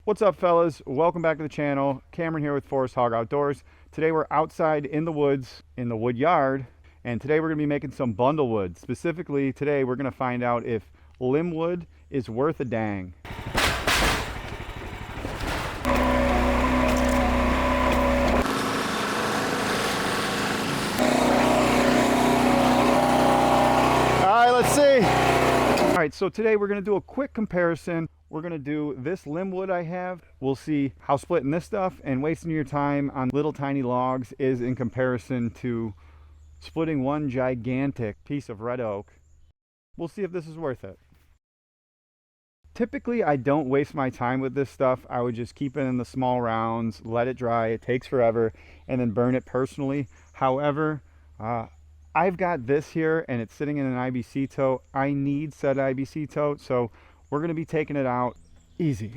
What's up, fellas? Welcome back to the channel. Cameron here with Forest Hog Outdoors. Today we're outside in the woods, in the wood yard, and today we're going to be making some bundle wood. Specifically, today we're going to find out if limb wood is worth a dang. Alright, let's see. Alright, so today we're going to do a quick comparison. We're going to do this limb wood I have. We'll see how splitting this stuff and wasting your time on little tiny logs is in comparison to splitting one gigantic piece of red oak. We'll see if this is worth it. Typically, I don't waste my time with this stuff. I would just keep it in the small rounds, let it dry. It takes forever, and then burn it personally. However, I've got this here and it's sitting in an IBC tote. I need said IBC tote, so we're going to be taking it out easy.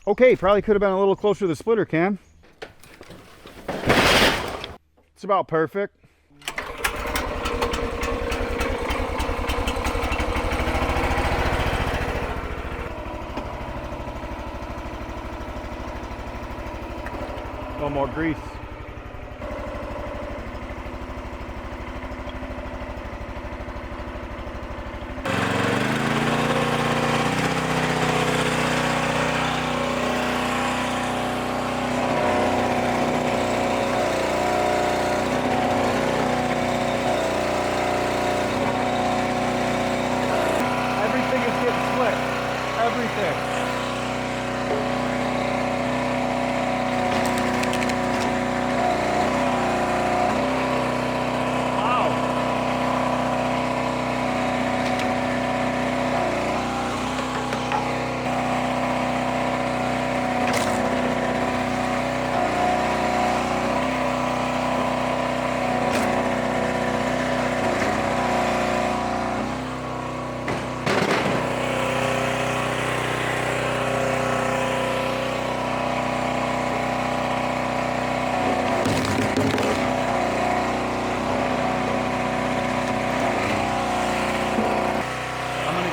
Okay, probably could have been a little closer to the splitter, Cam. It's about perfect. A little more grease. Everything.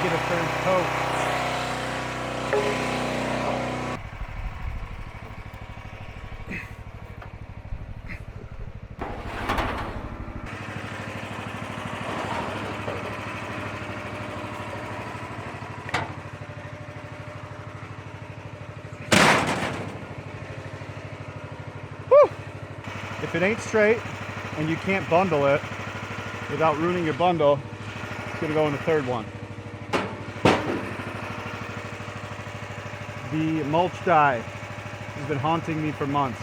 Get a third coat. Whew. If it ain't straight and you can't bundle it without ruining your bundle, it's gonna go in the third one. The mulch dye has been haunting me for months.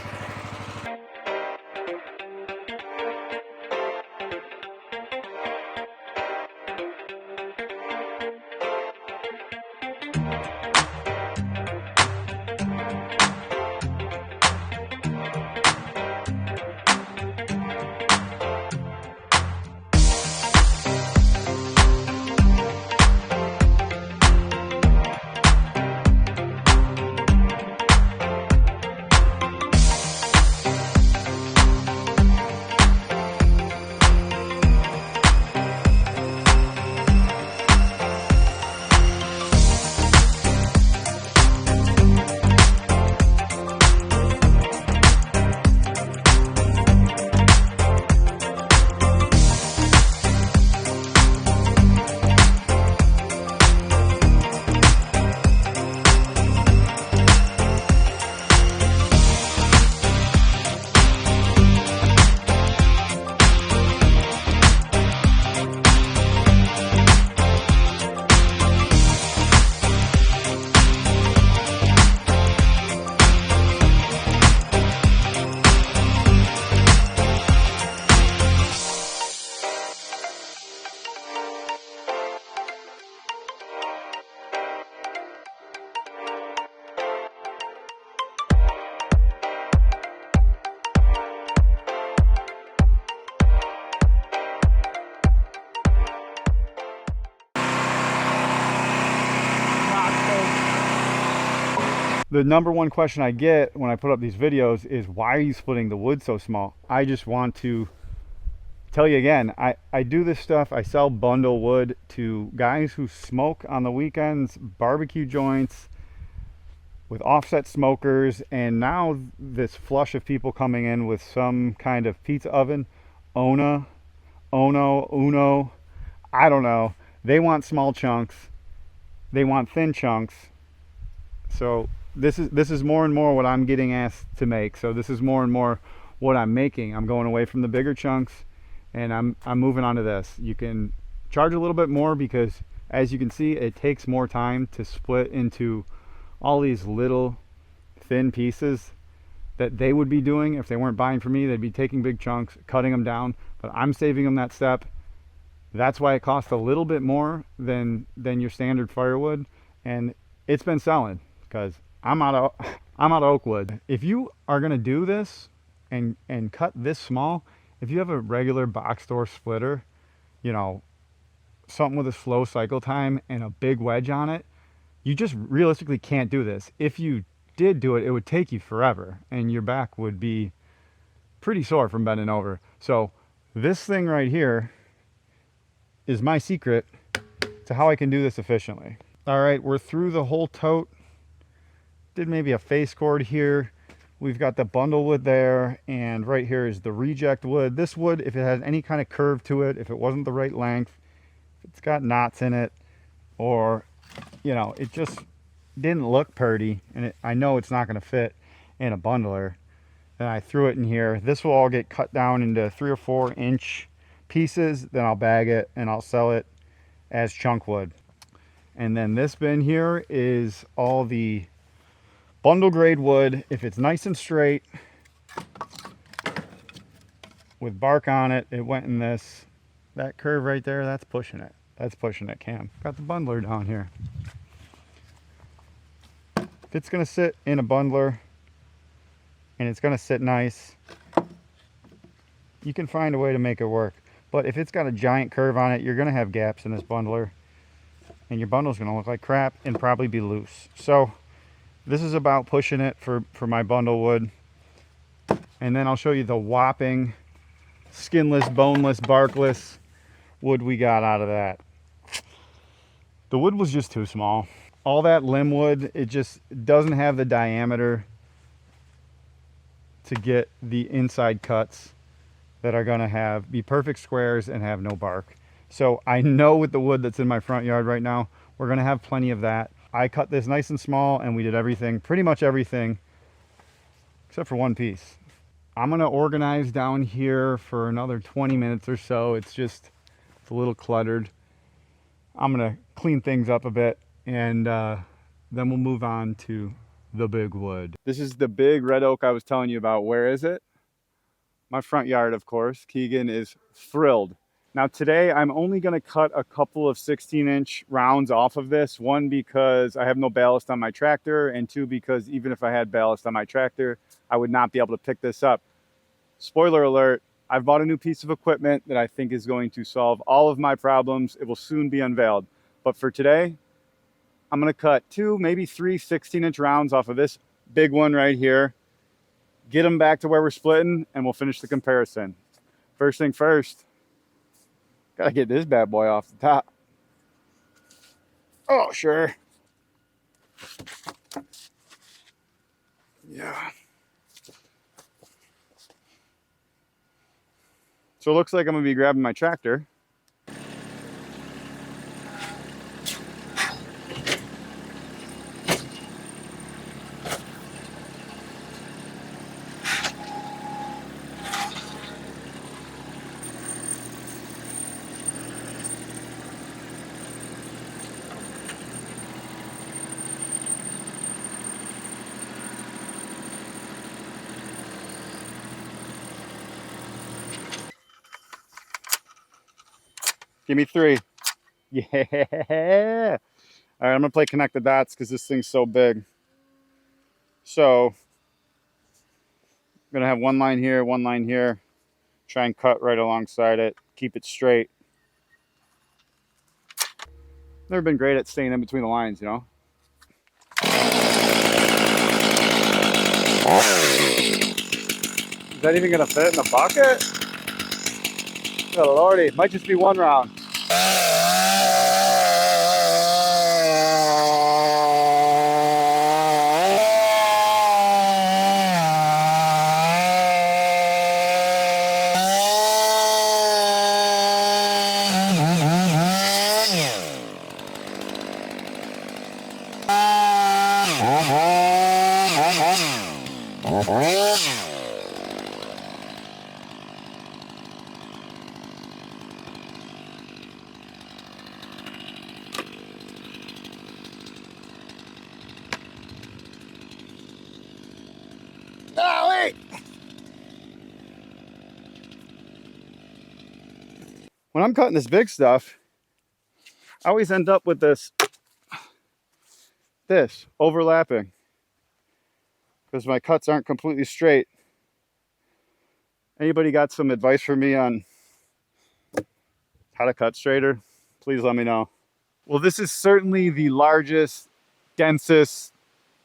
The number one question I get when I put up these videos is, why are you splitting the wood so small? I just want to tell you again, I do this stuff. I sell bundle wood to guys who smoke on the weekends, barbecue joints with offset smokers, and now this flush of people coming in with some kind of pizza oven, Uno, I don't know. They want small chunks. They want thin chunks. So this is more and more what I'm getting asked to make. So this is more and more what I'm making. I'm going away from the bigger chunks, and I'm moving on to this. You can charge a little bit more because, as you can see, it takes more time to split into all these little thin pieces that they would be doing if they weren't buying from me. They'd be taking big chunks, cutting them down, but I'm saving them that step. That's why it costs a little bit more than your standard firewood, and it's been selling because I'm out of oak wood. If you are gonna do this and cut this small, if you have a regular box store splitter, you know, something with a slow cycle time and a big wedge on it, you just realistically can't do this. If you did do it, it would take you forever and your back would be pretty sore from bending over. So this thing right here is my secret to how I can do this efficiently. All right, we're through the whole tote. Did maybe a face cord here. We've got the bundle wood there, and right here is the reject wood. This wood, if it has any kind of curve to it, if it wasn't the right length, if it's got knots in it, or, you know, it just didn't look pretty, and I know it's not gonna fit in a bundler, then I threw it in here. This will all get cut down into 3 or 4 inch pieces, then I'll bag it and I'll sell it as chunk wood. And then this bin here is all the bundle grade wood. If it's nice and straight with bark on it, it went in this. That curve right there, that's pushing it. That's pushing it, Cam. Got the bundler down here. If it's gonna sit in a bundler and it's gonna sit nice, you can find a way to make it work. But if it's got a giant curve on it, you're gonna have gaps in this bundler, and your bundle's gonna look like crap and probably be loose. So this is about pushing it for my bundle wood. And then I'll show you the whopping skinless, boneless, barkless wood we got out of that. The wood was just too small. All that limb wood, it just doesn't have the diameter to get the inside cuts that are gonna be perfect squares and have no bark. So I know with the wood that's in my front yard right now, we're gonna have plenty of that. I cut this nice and small, and we did everything, pretty much everything, except for one piece. I'm gonna organize down here for another 20 minutes or so. It's a little cluttered. I'm gonna clean things up a bit, and then we'll move on to the big wood. This is the big red oak I was telling you about. Where is it? My front yard, of course. Keegan is thrilled. Now today I'm only gonna cut a couple of 16-inch rounds off of this. One, because I have no ballast on my tractor, and two, because even if I had ballast on my tractor, I would not be able to pick this up. Spoiler alert, I've bought a new piece of equipment that I think is going to solve all of my problems. It will soon be unveiled. But for today, I'm gonna cut 2, maybe 3 16-inch rounds off of this big one right here. Get them back to where we're splitting, and we'll finish the comparison. First thing first, gotta get this bad boy off the top. Oh, sure. Yeah. So it looks like I'm gonna be grabbing my tractor. Give me 3. Yeah. All right, I'm gonna play connect the dots because this thing's so big. So I'm gonna have one line here, try and cut right alongside it, keep it straight. Never been great at staying in between the lines, you know? Is that even gonna fit in the bucket? Oh lordy, might just be one round. Oh, wait! When I'm cutting this big stuff, I always end up with this overlapping because my cuts aren't completely straight. Anybody got some advice for me on how to cut straighter? Please let me know. Well, this is certainly the largest, densest,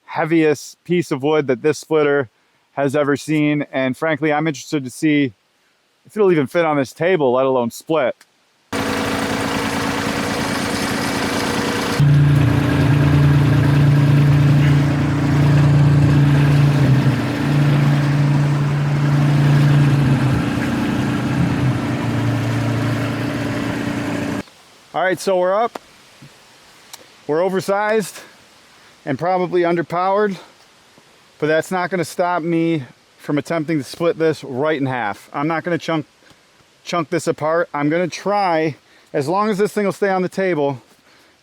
heaviest piece of wood that this splitter has ever seen, and frankly I'm interested to see if it'll even fit on this table, let alone split. All right, so we're up. We're oversized and probably underpowered, but that's not going to stop me from attempting to split this right in half. I'm not going to chunk this apart. I'm going to try, as long as this thing will stay on the table,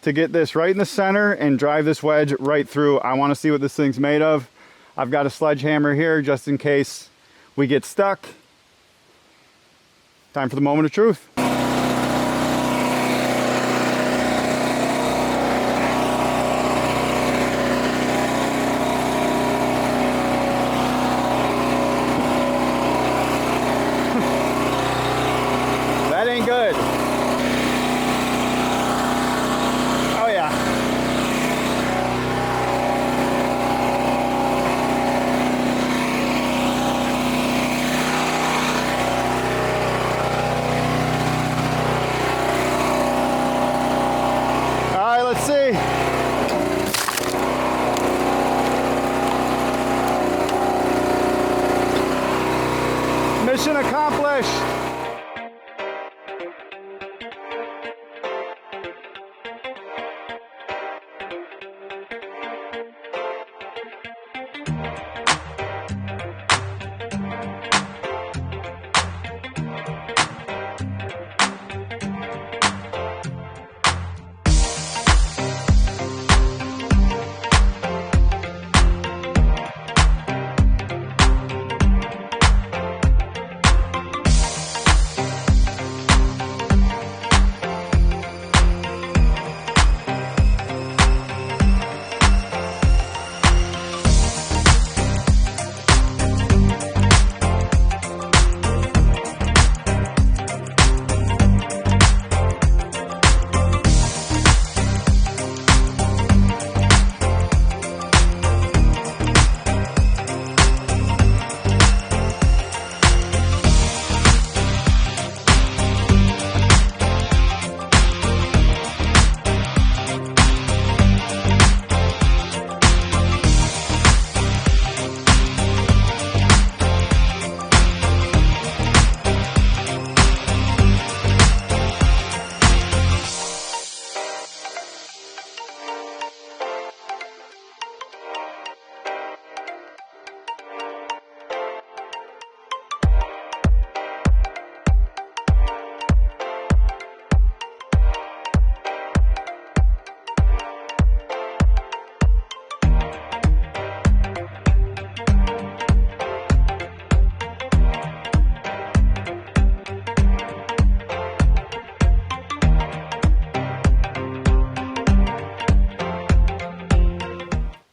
to get this right in the center and drive this wedge right through. I want to see what this thing's made of. I've got a sledgehammer here just in case we get stuck. Time for the moment of truth. Good. Oh yeah. All right, let's see. Mission accomplished.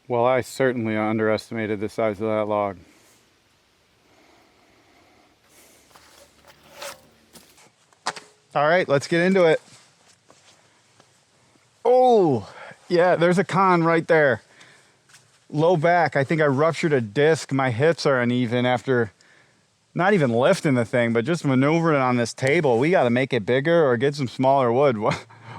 Well, I certainly underestimated the size of that log. All right, let's get into it. Oh, yeah, there's a con right there. Low back, I think I ruptured a disc. My hips are uneven after not even lifting the thing, but just maneuvering it on this table. We got to make it bigger or get some smaller wood.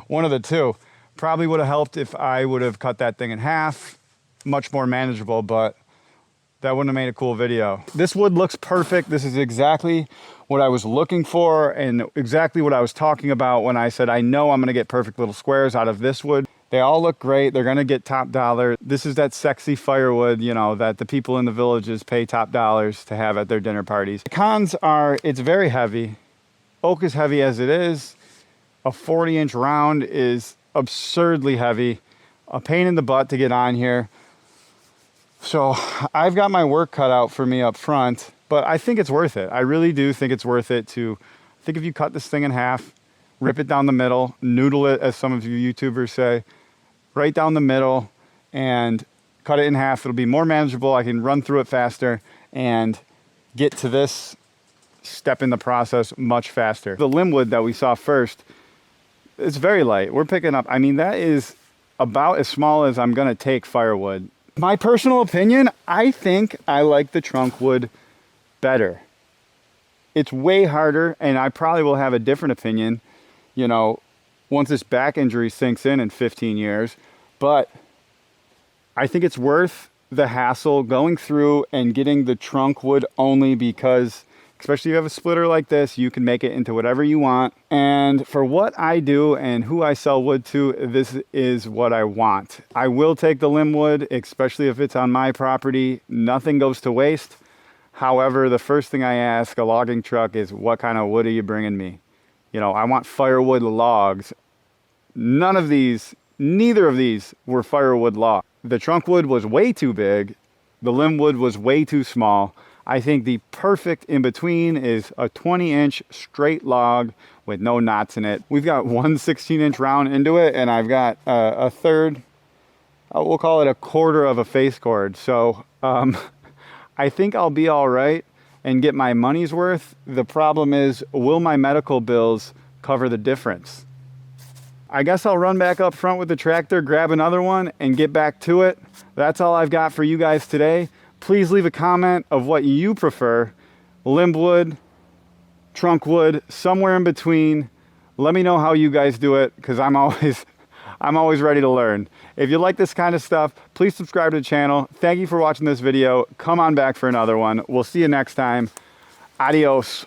One of the two. Probably would have helped if I would have cut that thing in half. Much more manageable, but that wouldn't have made a cool video. This wood looks perfect. This is exactly what I was looking for and exactly what I was talking about when I said I know I'm going to get perfect little squares out of this wood. They all look great. They're going to get top dollar. This is that sexy firewood, you know, that the people in the villages pay top dollars to have at their dinner parties. The cons are it's very heavy. Oak is heavy as it is. A 40-inch round is absurdly heavy. A pain in the butt to get on here. So I've got my work cut out for me up front, but I think it's worth it. I really do think it's worth it to, I think if you cut this thing in half, rip it down the middle, noodle it, as some of you YouTubers say, right down the middle and cut it in half. It'll be more manageable. I can run through it faster and get to this step in the process much faster. The limbwood that we saw first, it's very light. We're picking up, I mean, that is about as small as I'm gonna take firewood. My personal opinion, I think I like the trunk wood better. It's way harder, and I probably will have a different opinion, you know, once this back injury sinks in 15 years. But I think it's worth the hassle going through and getting the trunk wood only because, especially if you have a splitter like this, you can make it into whatever you want. And for what I do and who I sell wood to, this is what I want. I will take the limb wood, especially if it's on my property. Nothing goes to waste. However, the first thing I ask a logging truck is, what kind of wood are you bringing me? You know, I want firewood logs. None of these, neither of these were firewood logs. The trunk wood was way too big. The limb wood was way too small. I think the perfect in between is a 20-inch straight log with no knots in it. We've got one 16-inch round into it, and I've got a third, we'll call it a quarter of a face cord. So I think I'll be all right and get my money's worth. The problem is, will my medical bills cover the difference? I guess I'll run back up front with the tractor, grab another one, and get back to it. That's all I've got for you guys today. Please leave a comment of what you prefer, limb wood, trunk wood, somewhere in between. Let me know how you guys do it, because I'm always ready to learn. If you like this kind of stuff, please subscribe to the channel. Thank you for watching this video. Come on back for another one. We'll see you next time. Adios.